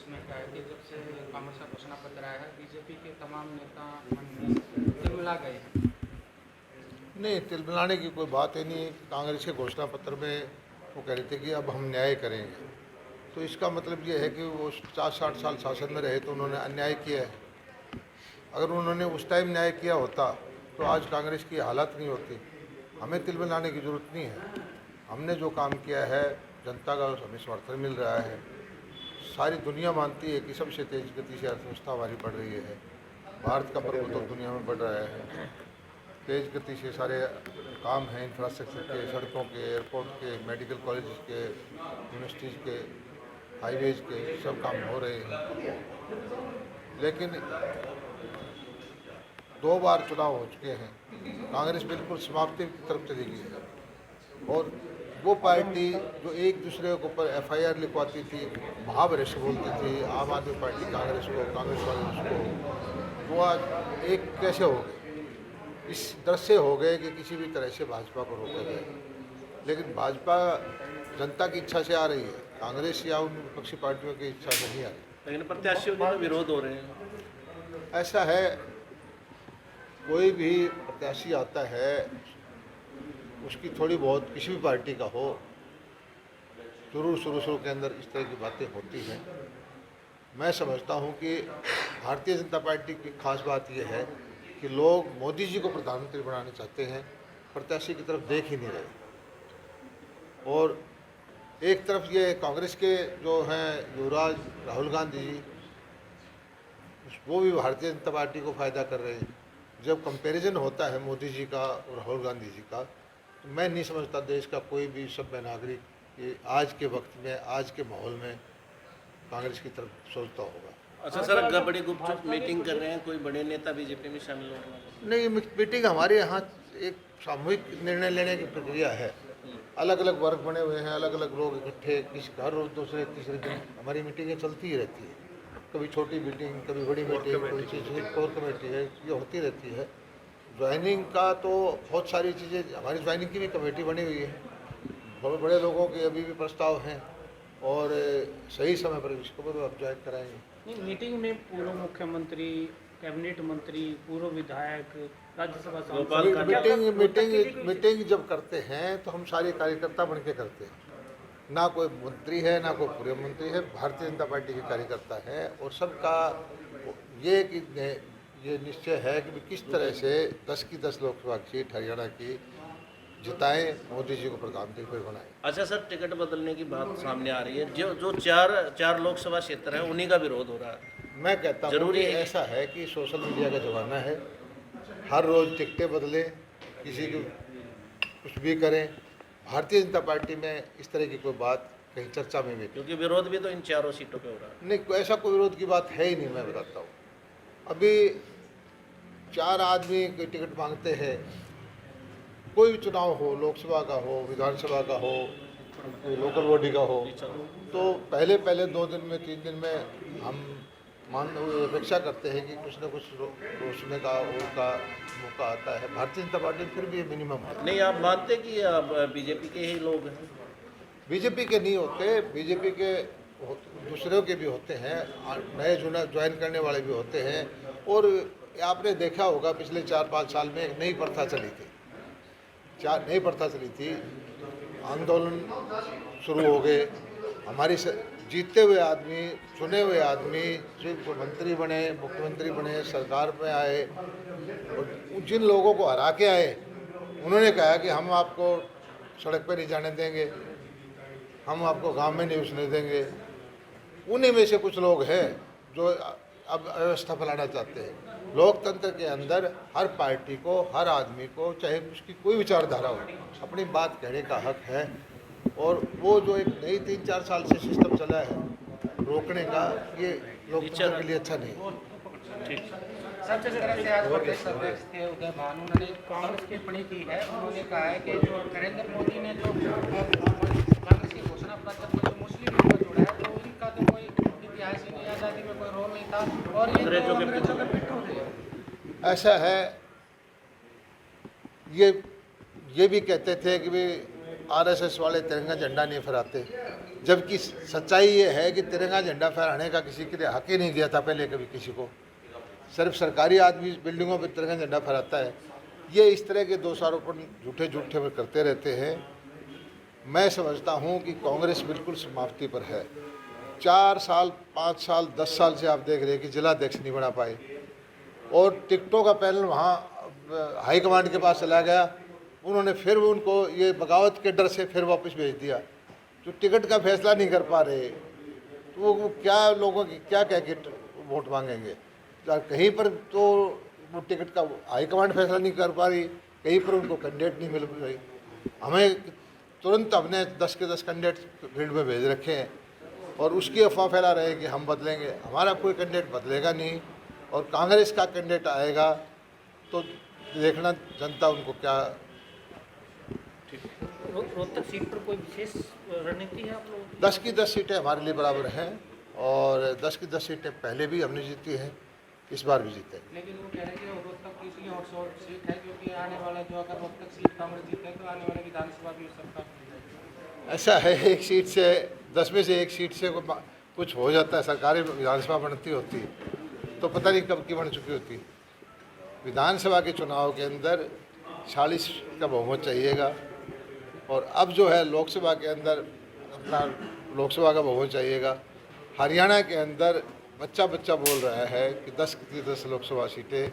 उसमें क्या है कि जब से कांग्रेस का घोषणा पत्र आया है बीजेपी के तमाम नेता तिलमिला गए हैं। नहीं, तिलमिलाने की कोई बात ही नहीं है। कांग्रेस के घोषणा पत्र में वो कह रहे थे कि अब हम न्याय करेंगे, तो इसका मतलब ये है कि वो 50-60 साल शासन में रहे तो उन्होंने अन्याय किया है। अगर उन्होंने उस टाइम न्याय किया होता तो आज कांग्रेस की हालत नहीं होती। हमें तिलमिलाने की ज़रूरत नहीं है। हमने जो काम किया है, जनता का हमें समर्थन मिल रहा है। सारी दुनिया मानती है कि सबसे तेज गति से अर्थव्यवस्था हमारी बढ़ रही है। भारत का प्रभुत्व दुनिया में बढ़ रहा है। तेज गति से सारे काम हैं, इंफ्रास्ट्रक्चर के, सड़कों के, एयरपोर्ट के, मेडिकल कॉलेज के, यूनिवर्सिटीज़ के, हाईवेज के, सब काम हो रहे हैं। लेकिन 2 बार चुनाव हो चुके हैं। कांग्रेस बिल्कुल समाप्ति की तरफ चली गई है। और वो पार्टी जो एक दूसरे के ऊपर FIR लिखवाती थी, महाभरेश बोलती थी, आम आदमी पार्टी कांग्रेस को, कांग्रेस वाले उसको, वो आज एक कैसे हो गए? इस डर से हो गए कि किसी भी तरह से भाजपा को रोका जाए। लेकिन भाजपा जनता की इच्छा से आ रही है, कांग्रेस या उन विपक्षी पार्टियों की इच्छा से नहीं आ रही। लेकिन प्रत्याशियों के तो विरोध हो रहे हैं। ऐसा है, कोई भी प्रत्याशी आता है, उसकी थोड़ी बहुत किसी भी पार्टी का हो, जरूर शुरू के अंदर इस तरह की बातें होती हैं। मैं समझता हूं कि भारतीय जनता पार्टी की खास बात यह है कि लोग मोदी जी को प्रधानमंत्री बनाना चाहते हैं, प्रत्याशी की तरफ देख ही नहीं रहे। और एक तरफ ये कांग्रेस के जो हैं युवराज राहुल गांधी जी, वो भी भारतीय जनता पार्टी को फ़ायदा कर रहे हैं। जब कंपैरिजन होता है मोदी जी का और राहुल गांधी जी का, तो मैं नहीं समझता देश का कोई भी सभ्य नागरिक ये आज के वक्त में, आज के माहौल में कांग्रेस की तरफ सोचता होगा। अच्छा सर, बड़ी गुपचुप मीटिंग कर रहे हैं, कोई बड़े नेता बीजेपी में शामिल हो रहे हैं? नहीं, मीटिंग हमारे यहाँ एक सामूहिक निर्णय लेने की प्रक्रिया है। अलग अलग वर्ग बने हुए हैं, अलग अलग लोग इकट्ठे, किसी हर रोज़ दूसरे तीसरे दिन हमारी मीटिंगें चलती ही रहती है। कभी छोटी मीटिंग, कभी बड़ी मीटिंग, कोई चीज़ कोर कमेटी है, ये होती रहती है। ज्वाइनिंग का तो बहुत सारी चीज़ें, हमारी ज्वाइनिंग की भी कमेटी बनी हुई है। बहुत बड़े लोगों के अभी भी प्रस्ताव हैं और सही समय पर इसको भी अब ज्वाइन कराएंगे। नहीं, मीटिंग में पूर्व मुख्यमंत्री, कैबिनेट मंत्री, पूर्व विधायक, राज्यसभा सांसद मीटिंग जब करते हैं तो हम सारे कार्यकर्ता बन के करते हैं। ना कोई मंत्री है, ना कोई पूर्व मंत्री है, भारतीय जनता पार्टी के कार्यकर्ता है। और सबका ये निश्चय है कि किस तरह से 10 की 10 लोकसभा सीट हरियाणा की जिताएं, मोदी जी को प्रधानमंत्री फिर बनाएं। अच्छा सर, टिकट बदलने की बात सामने आ रही है। जो चार लोकसभा क्षेत्र है उन्हीं का विरोध हो रहा है। मैं कहता हूँ जरूरी कि ऐसा है कि सोशल मीडिया का ज़माना है, हर रोज़ टिकटें बदलें, किसी को कुछ भी करें। भारतीय जनता पार्टी में इस तरह की कोई बात कहीं चर्चा में भी, क्योंकि विरोध भी तो इन चारों सीटों पे हो रहा है। नहीं, ऐसा कोई विरोध की बात है ही नहीं। मैं बताता हूँ, अभी 4 आदमी कोई टिकट मांगते हैं। कोई भी चुनाव हो, लोकसभा का हो, विधानसभा का हो, लोकल बॉडी का हो, तो पहले 2 दिन में 3 दिन में हम अपेक्षा करते हैं कि कुछ न कुछ रोकने का उनका मौका आता है। भारतीय जनता पार्टी फिर भी मिनिमम है। नहीं, आप मानते कि आप बीजेपी के ही लोग हैं? बीजेपी के नहीं होते, बीजेपी के दूसरों के भी होते हैं, नए ज्वाइन करने वाले भी होते हैं। और आपने देखा होगा पिछले 4-5 साल में एक नई प्रथा चली थी, आंदोलन शुरू हो गए। हमारी जीतते हुए आदमी, चुने हुए आदमी सिर्फ मंत्री बने, मुख्यमंत्री बने, सरकार में आए, और जिन लोगों को हरा के आए, उन्होंने कहा कि हम आपको सड़क पर नहीं जाने देंगे, हम आपको गांव में नहीं घुसने देंगे। उन्हीं में से कुछ लोग हैं जो अब अव्यवस्था फैलाना चाहते हैं। लोकतंत्र के अंदर हर पार्टी को, हर आदमी को, चाहे उसकी कोई विचारधारा हो, अपनी बात कहने का हक है। और वो जो एक नई 3-4 साल से सिस्टम चला है रोकने का, ये लोकतंत्र के लिए अच्छा नहीं है। सबसे तरह से आज प्रदेश अध्यक्ष थे उदय भानु, उन्होंने कांग्रेस की टिप्पणी की है। उन्होंने कहा है कि जो नरेंद्र मोदी ने जो कांग्रेस के घोषणा पत्र में जो मुस्लिम को जोड़ा है, तो उनका तो कोई इतिहास ही नहीं, आज़ादी में कोई रोल नहीं था, और ये अंग्रेजों के पिट्ठू थे। ऐसा है, ये भी कहते थे कि भाई आरएसएस वाले तिरंगा झंडा नहीं फहराते, जबकि सच्चाई ये है कि तिरंगा झंडा फहराने का किसी के लिए हक ही नहीं दिया था पहले कभी किसी को। सिर्फ सरकारी आदमी बिल्डिंगों पर तिरंगा झंडा फहराता है। ये इस तरह के दोषारोपण झूठे झूठे में करते रहते हैं। मैं समझता हूँ कि कांग्रेस बिल्कुल समाप्ति पर है। 4 साल 5 साल 10 साल से आप देख रहे हैं कि जिलाध्यक्ष नहीं बना पाए, और टिकटों का पैनल वहाँ हाईकमांड के पास चला गया, उन्होंने फिर उनको ये बगावत के डर से फिर वापस भेज दिया। जो टिकट का फैसला नहीं कर पा रहे तो वो क्या लोगों की क्या कह के वोट मांगेंगे। कहीं पर तो वो टिकट का हाईकमांड फैसला नहीं कर पा रही, कहीं पर उनको कैंडिडेट नहीं मिल रही। हमें तुरंत हमने 10 के 10 कैंडिडेट फील्ड में भेज रखे हैं और उसकी अफवाह फैला रहे हैं कि हम बदलेंगे। हमारा कोई कैंडिडेट बदलेगा नहीं, और कांग्रेस का कैंडिडेट आएगा तो देखना जनता उनको क्या। रोहतक सीट पर कोई विशेष रणनीति है आप लोगों की? 10 की 10 सीटें हमारे लिए बराबर हैं, और 10 की 10 सीटें पहले भी हमने जीती हैं, इस बार भी जीतेंगे। लेकिन वो कह रहे हैं कि रोहतक की इसलिए हॉटस्पॉट सीट है क्योंकि आने वाला जो अगर रोहतक सीट कांग्रेस जीते तो आने वाले विधानसभा भी सबका ऐसा है, एक सीट से 10 में से एक सीट से कुछ हो जाता है, सरकारी विधानसभा बनती होती तो पता नहीं कब की बन चुकी होती। विधानसभा के चुनाव के अंदर 40 का बहुमत चाहिएगा, और अब जो है लोकसभा के अंदर अपना लोकसभा का बहुमत चाहिएगा। हरियाणा के अंदर बच्चा बोल रहा है कि 10 की 10 लोकसभा सीटें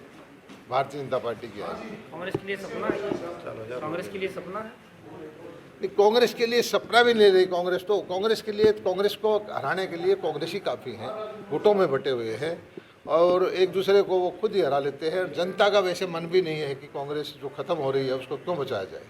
भारतीय जनता पार्टी की आएगी। कांग्रेस के लिए सपना है? कांग्रेस के लिए सपना है? नहीं, कांग्रेस के लिए सपना भी नहीं रही कांग्रेस तो। कांग्रेस के लिए, कांग्रेस को हराने के लिए कांग्रेस ही काफ़ी हैं, वोटों में बटे हुए हैं और एक दूसरे को वो खुद ही हरा लेते हैं। जनता का वैसे मन भी नहीं है कि कांग्रेस जो ख़त्म हो रही है उसको क्यों बचाया जाए।